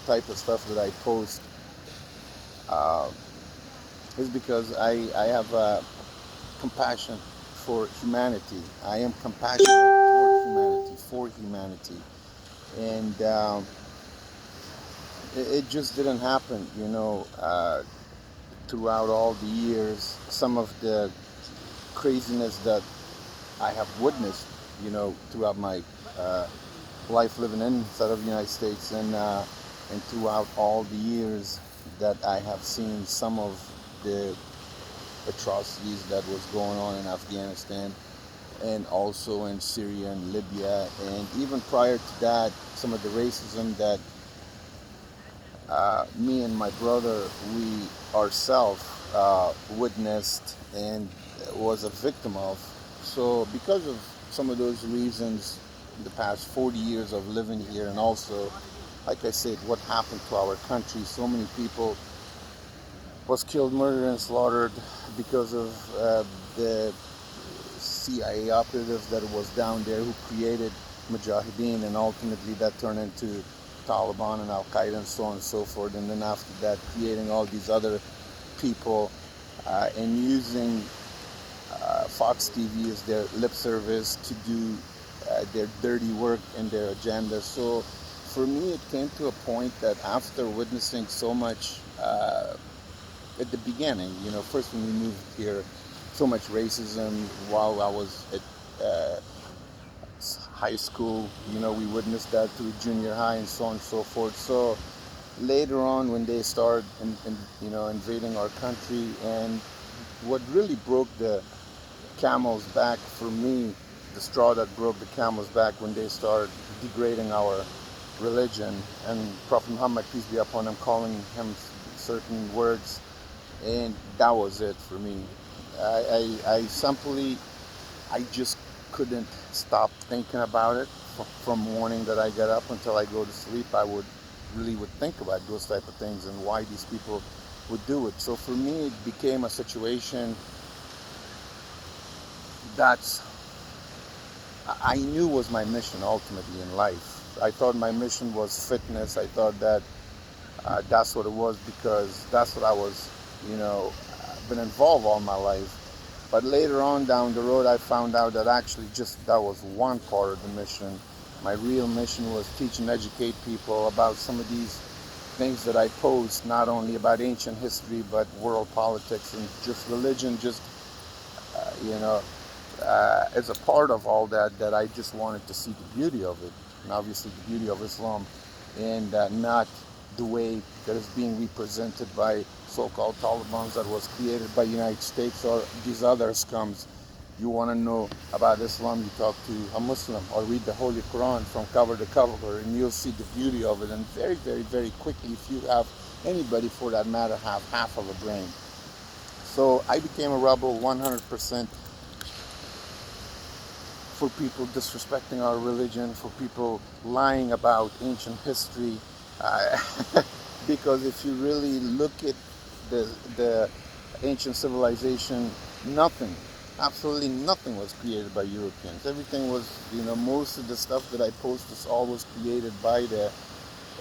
type of stuff that I post uh, is because I have compassion for humanity. I am compassionate toward humanity, for humanity. And it just didn't happen, throughout all the years. Some of the craziness that I have witnessed, throughout my uh, life living inside of the United States, and throughout all the years that I have seen some of the atrocities that was going on in Afghanistan and also in Syria and Libya, and even prior to that, some of the racism that me and my brother, we ourselves witnessed and was a victim of. So, because of some of those reasons, the past 40 years of living here, and also, like I said, what happened to our country, so many people was killed, murdered, and slaughtered because of the CIA operatives that was down there who created Mujahideen, and ultimately that turned into Taliban and Al Qaeda and so on and so forth. And then after that, creating all these other people and using Fox TV as their lip service to do their dirty work and their agenda. So for me, it came to a point that after witnessing so much at the beginning, first when we moved here, so much racism while I was at high school, we witnessed that through junior high and so on and so forth. So later on, when they started, invading our country, and what really broke the camel's back for me, the straw that broke the camel's back, when they started degrading our religion, and Prophet Muhammad, peace be upon him, calling him certain words, and that was it for me. I simply, I just couldn't stop thinking about it from morning that I get up until I go to sleep. I would think about those type of things and why these people would do it. So for me, it became a situation that's I knew was my mission ultimately in life. I thought my mission was fitness. I thought that that's what it was because that's what I was, been involved all my life. But later on down the road, I found out that actually just that was one part of the mission. My real mission was teach and educate people about some of these things that I post, not only about ancient history, but world politics and just religion, just, you know, as a part of all that, that I just wanted to see the beauty of it, and obviously the beauty of Islam, and not the way that is being represented by so-called Taliban that was created by the United States or these other scums. You want to know about Islam, you talk to a Muslim or read the Holy Quran from cover to cover, and you'll see the beauty of it. And very, very, very quickly, if you have anybody for that matter have half of a brain. So I became a rebel 100% for people disrespecting our religion, for people lying about ancient history. Uh, because if you really look at the ancient civilization, nothing, absolutely nothing was created by Europeans. Everything was, most of the stuff that I post is all was created by the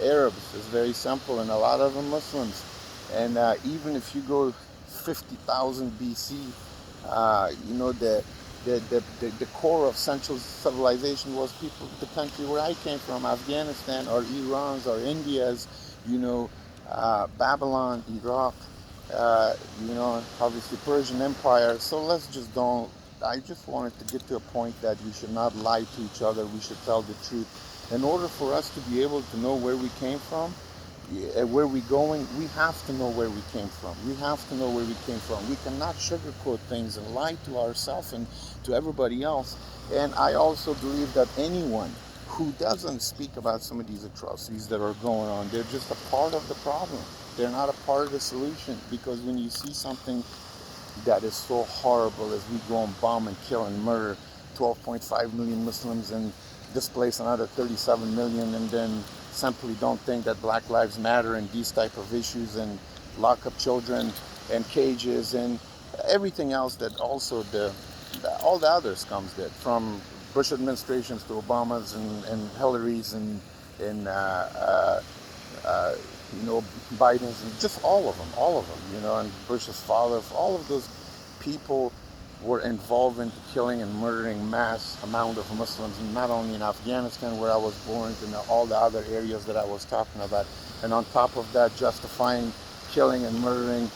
Arabs. It's very simple, and a lot of them Muslims. And even if you go 50,000 BC, the core of central civilization was people, the country where I came from, Afghanistan, or Iran's, or India's, Babylon, Iraq, obviously Persian Empire. So let's just don't. I just wanted to get to a point that we should not lie to each other. We should tell the truth. In order for us to be able to know where we came from, where we're going, we have to know where we came from. We have to know where we came from. We cannot sugarcoat things and lie to ourselves and to everybody else. And I also believe that anyone who doesn't speak about some of these atrocities that are going on, they're just a part of the problem. They're not a part of the solution, because when you see something that is so horrible as we go and bomb and kill and murder 12.5 million Muslims and displace another 37 million, and then simply don't think that Black Lives Matter and these type of issues, and lock up children and cages and everything else that also all the other scums did, from Bush administrations to Obama's and Hillary's and uh, you know, Biden's, and just all of them, you know, and Bush's father, all of those people were involved in killing and murdering mass amount of Muslims, not only in Afghanistan where I was born, and all the other areas that I was talking about. And on top of that, justifying killing and murdering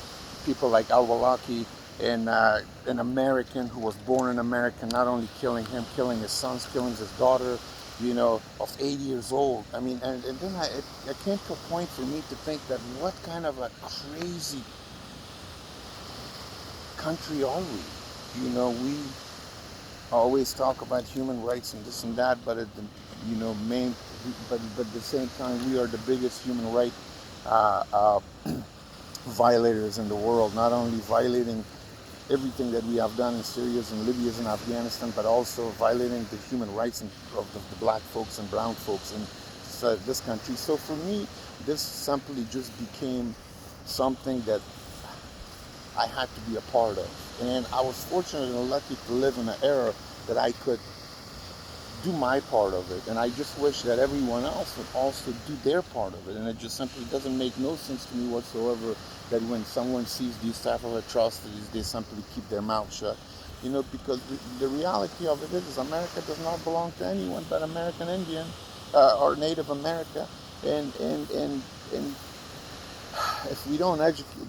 people like al-Awlaki, an American who was born in America, not only killing him, killing his sons, killing his daughter, you know, of 80 years old. I mean, and then it came to a point for me to think that what kind of a crazy country are we? You know, we always talk about human rights and this and that, but at the, you know, but at the same time, we are the biggest human right uh, uh, violators in the world. Not only violating everything that we have done in Syria and Libya and Afghanistan, but also violating the human rights of the black folks and brown folks in this country. So for me, this simply just became something that I had to be a part of. And I was fortunate and lucky to live in an era that I could do my part of it. And I just wish that everyone else would also do their part of it. And it just simply doesn't make no sense to me whatsoever that when someone sees these type of atrocities, they simply keep their mouth shut. You know, because the reality of it is America does not belong to anyone but American Indian or Native America. And if we don't educate,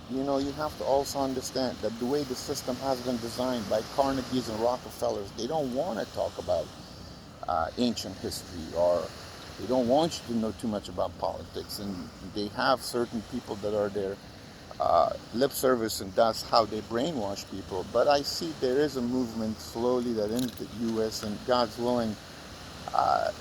you know, you have to also understand that the way the system has been designed by Carnegie's and Rockefellers, they don't want to talk about ancient history, or they don't want you to know too much about politics, and they have certain people that are their lip service, and that's how they brainwash people. But I see there is a movement slowly that in the U.S., and God's willing, uh,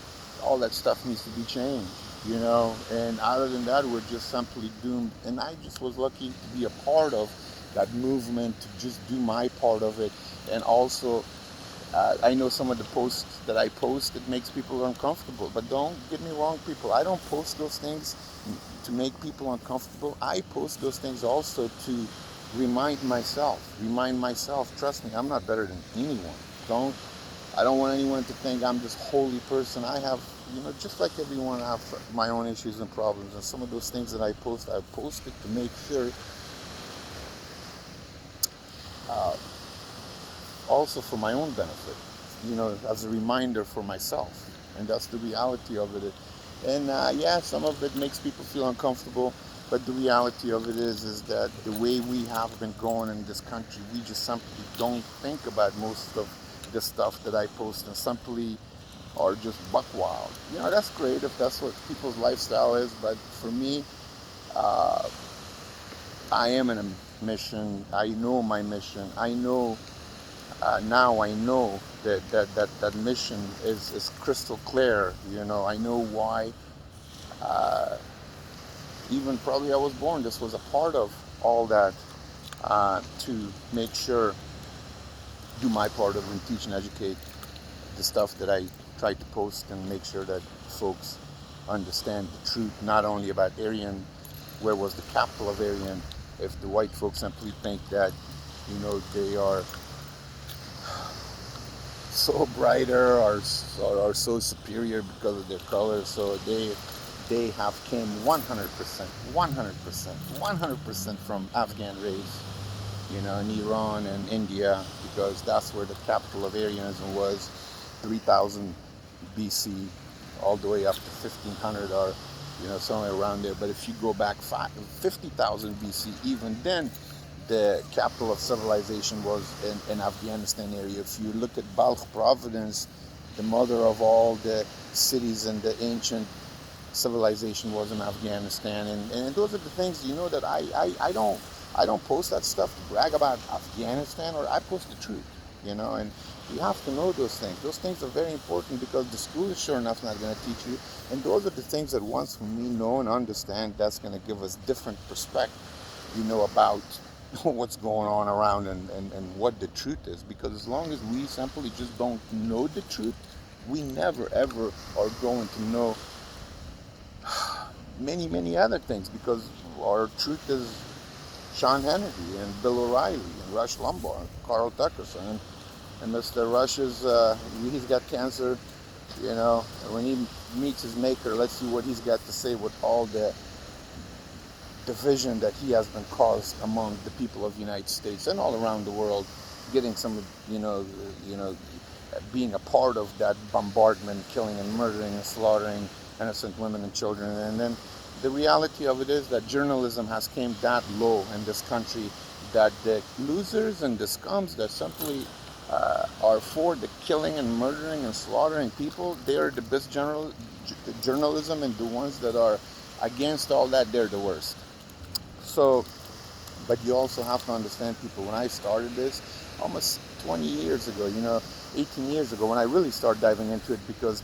all that stuff needs to be changed, you know. And other than that, we're just simply doomed. And I just was lucky to be a part of that movement, to just do my part of it. And also, I know some of the posts that I post, it makes people uncomfortable. But don't get me wrong, people. I don't post those things to make people uncomfortable. I post those things also to remind myself, trust me, I'm not better than anyone. Don't I don't want anyone to think I'm this holy person. I have, you know, just like everyone, I have my own issues and problems. And some of those things that I posted to make sure, uh, also for my own benefit, you know, as a reminder for myself. And that's the reality of it. And yeah, some of it makes people feel uncomfortable. But the reality of it is that the way we have been going in this country, we just simply don't think about most of the stuff that I post, and simply are just buck wild. You know, that's great if that's what people's lifestyle is, but for me, uh, I am in a mission. I know my mission. I know now. I know that mission is crystal clear. You know, I know why. Uh, Even probably I was born. This was a part of all that, to make sure do my part of it and teach and educate the stuff that I try to post, and make sure that folks understand the truth, not only about Aryan, where was the capital of Aryan, if the white folks simply think that, you know, they are so brighter, or so superior because of their color, so they have came 100%, 100%, 100% from Afghan race, you know, in Iran and India, because that's where the capital of Aryanism was, 3000 BC, all the way up to 1500, or, you know, somewhere around there. But if you go back 50,000 BC, even then, the capital of civilization was in Afghanistan area. If you look at Balkh Providence, the mother of all the cities in the ancient civilization was in Afghanistan. And those are the things, you know, that I don't post that stuff to brag about Afghanistan, or I post the truth, you know. And you have to know those things. Those things are very important, because the school is sure enough not going to teach you. And those are the things that once we know and understand, that's going to give us different perspective, you know, about what's going on around, and what the truth is. Because as long as we simply just don't know the truth, we never ever are going to know many, many other things, because our truth is Sean Hannity and Bill O'Reilly and Rush Limbaugh and Carl Tuckerson, and Mr. Rush is he's got cancer You know, when he meets his maker, let's see what he's got to say with all the division that he has been caused among the people of the United States and all around the world, getting some, you know, being a part of that bombardment, killing and murdering and slaughtering innocent women and children. And then the reality of it is that journalism has came that low in this country that the losers and the scums that simply are for the killing and murdering and slaughtering people, they are the best journalism, and the ones that are against all that, they're the worst. So, but you also have to understand, people, when I started this almost 20 years ago, 18 years ago, when I really started diving into it, because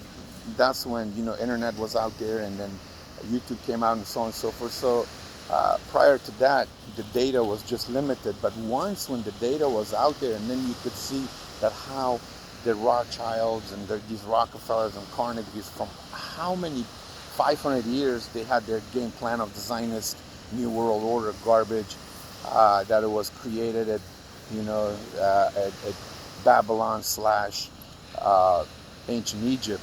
that's when, internet was out there, and then YouTube came out and so on and so forth. So prior to that, the data was just limited. But once when the data was out there, and then you could see that how the Rothschilds and these Rockefellers and Carnegies, from how many 500 years they had their game plan of the Zionist New World Order garbage, that it was created at, at Babylon slash ancient Egypt,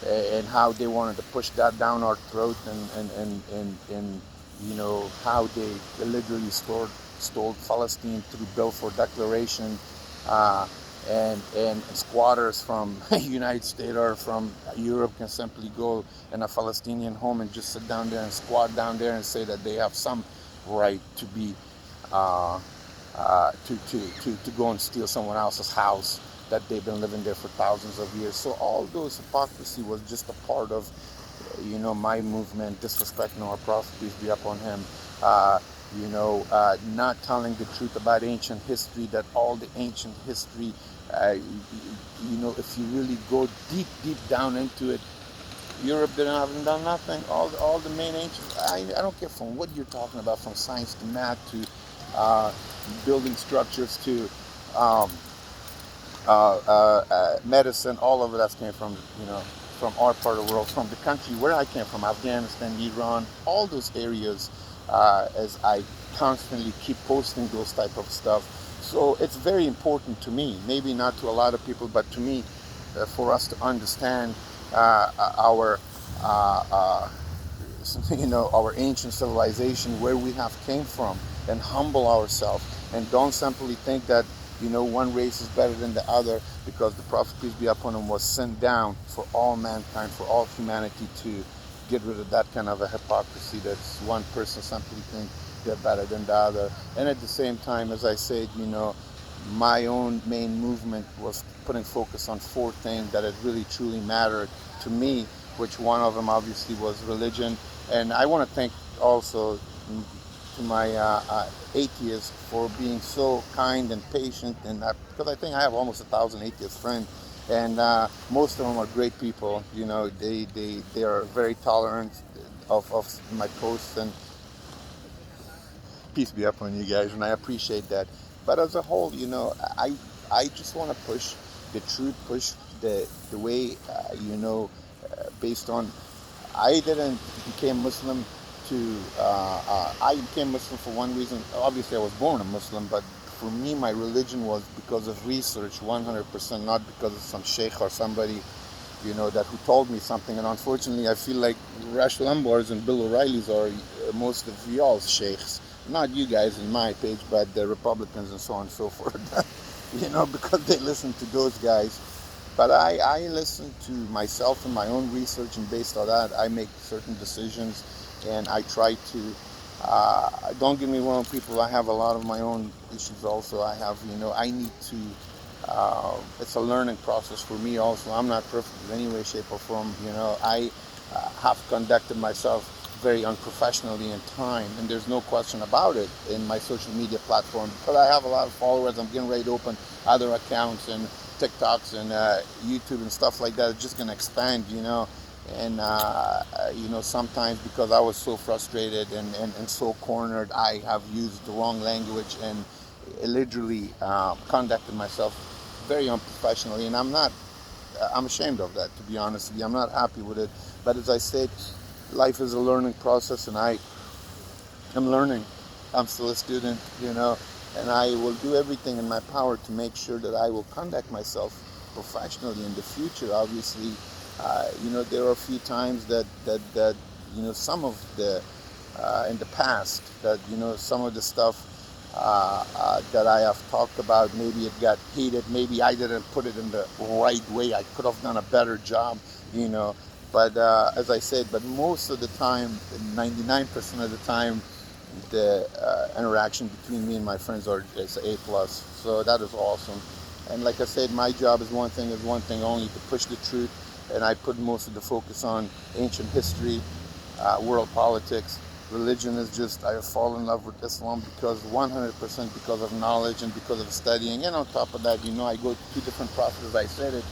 and how they wanted to push that down our throat, and how they literally stole Palestine through Balfour Declaration, and squatters from United States or from Europe can simply go in a Palestinian home and just sit down there and squat down there and say that they have some right to be to go and steal someone else's house that they've been living there for thousands of years. So all those hypocrisy was just a part of, my movement, disrespecting our prophet, peace be upon him. Not telling the truth about ancient history, that all the ancient history, if you really go deep down into it, Europe haven't done nothing. All the main ancients, I don't care from what you're talking about, from science to math to building structures to um, medicine, all of it that came from, from our part of the world, from the country where I came from, Afghanistan, Iran, all those areas, as I constantly keep posting those type of stuff. So it's very important to me, maybe not to a lot of people, but to me, for us to understand our our ancient civilization, where we have came from, and humble ourselves, and don't simply think that one race is better than the other, because the prophet, peace be upon him, was sent down for all mankind, for all humanity, to get rid of that kind of a hypocrisy, that's one person simply think they're better than the other. And at the same time, as I said, my own main movement was putting focus on four things that it really truly mattered to me, which one of them obviously was religion. And I want to thank also to my atheists for being so kind and patient, and because I think I have almost 1,000 atheist friends, and most of them are great people. They are very tolerant of my posts, and peace be upon you guys, and I appreciate that. But as a whole, I just want to push the truth, push the way, based on, I didn't became Muslim to, I became Muslim for one reason. Obviously, I was born a Muslim, but for me, my religion was because of research, 100%, not because of some sheikh or somebody, that who told me something. And unfortunately, I feel like Rush Limbaught's and Bill O'Reilly's are most of y'all's sheikhs. Not you guys in my page, but the Republicans and so on and so forth. Because they listen to those guys. But I listen to myself and my own research, and based on that, I make certain decisions, and I try to, don't get me wrong, people, I have a lot of my own issues also. I have, I need to, it's a learning process for me also. I'm not perfect in any way, shape, or form. I have conducted myself very unprofessionally in time, and there's no question about it in my social media platform, because I have a lot of followers. I'm getting ready to open other accounts and TikToks and YouTube and stuff like that. It's just going to expand, and sometimes because I was so frustrated and so cornered, I have used the wrong language and literally conducted myself very unprofessionally, and I'm ashamed of that, to be honest with you. I'm not happy with it. But as I said, life is a learning process, and I am learning. I'm still a student, and I will do everything in my power to make sure that I will conduct myself professionally in the future. Obviously, There are a few times that some of the in the past that some of the stuff that I have talked about, maybe it got heated, maybe I didn't put it in the right way. I could have done a better job, you know. But as I said, but most of the time, 99% of the time, the interaction between me and my friends is A plus. So that is awesome. And like I said, my job is one thing only, to push the truth. And I put most of the focus on ancient history, world politics. Religion is just, I fall in love with Islam because 100% because of knowledge and because of studying. And on top of that, I go to two different prophets. I said it.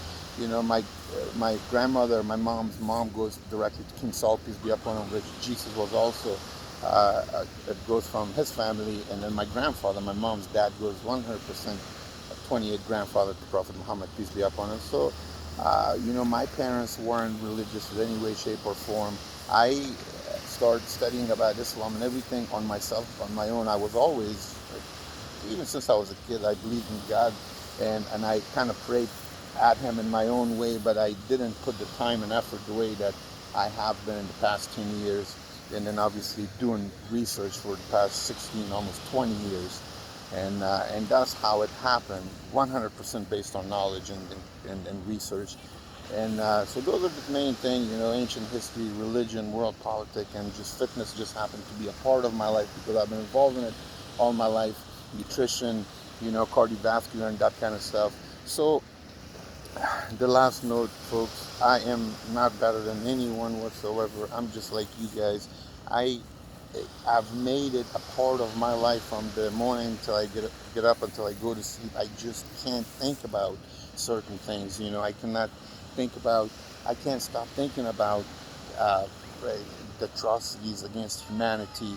My grandmother, my mom's mom, goes directly to King Saul, peace be upon him, which Jesus was also. It goes from his family, and then my grandfather, my mom's dad, goes 100% 28 grandfather to Prophet Muhammad, peace be upon him. So, my parents weren't religious in any way, shape, or form. I started studying about Islam and everything on myself, on my own. I was always, even since I was a kid, I believed in God, and I kind of prayed at Him in my own way, but I didn't put the time and effort the way that I have been in the past 10 years, and then obviously doing research for the past 16, almost 20 years. And that's how it happened, 100% based on knowledge and research. And so those are the main things, ancient history, religion, world politics, and just fitness just happened to be a part of my life because I've been involved in it all my life. Nutrition, cardiovascular and that kind of stuff. So the last note, folks, I am not better than anyone whatsoever. I'm just like you guys. I I've made it a part of my life from the morning until I get up until I go to sleep. I just can't think about certain things. I cannot think about. I can't stop thinking about uh, the atrocities against humanity.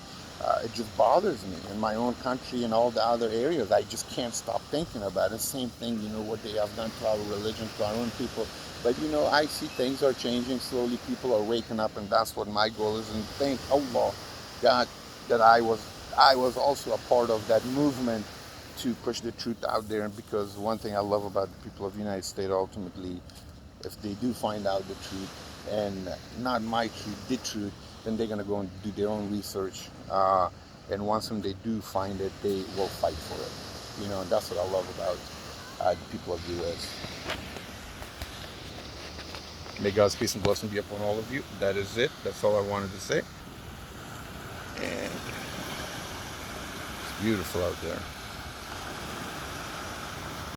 It just bothers me in my own country and all the other areas. I just can't stop thinking about it. Same thing, what they have done to our religion, to our own people. But I see things are changing slowly. People are waking up, and that's what my goal is. And thank Allah, God, that I was also a part of that movement to push the truth out there. And because one thing I love about the people of the United States, ultimately, if they do find out the truth, and not my truth, the truth, then they're gonna go and do their own research. And once when they do find it, they will fight for it. And that's what I love about the people of the U.S. May God's peace and blessing be upon all of you. That is it. That's all I wanted to say. And it's beautiful out there.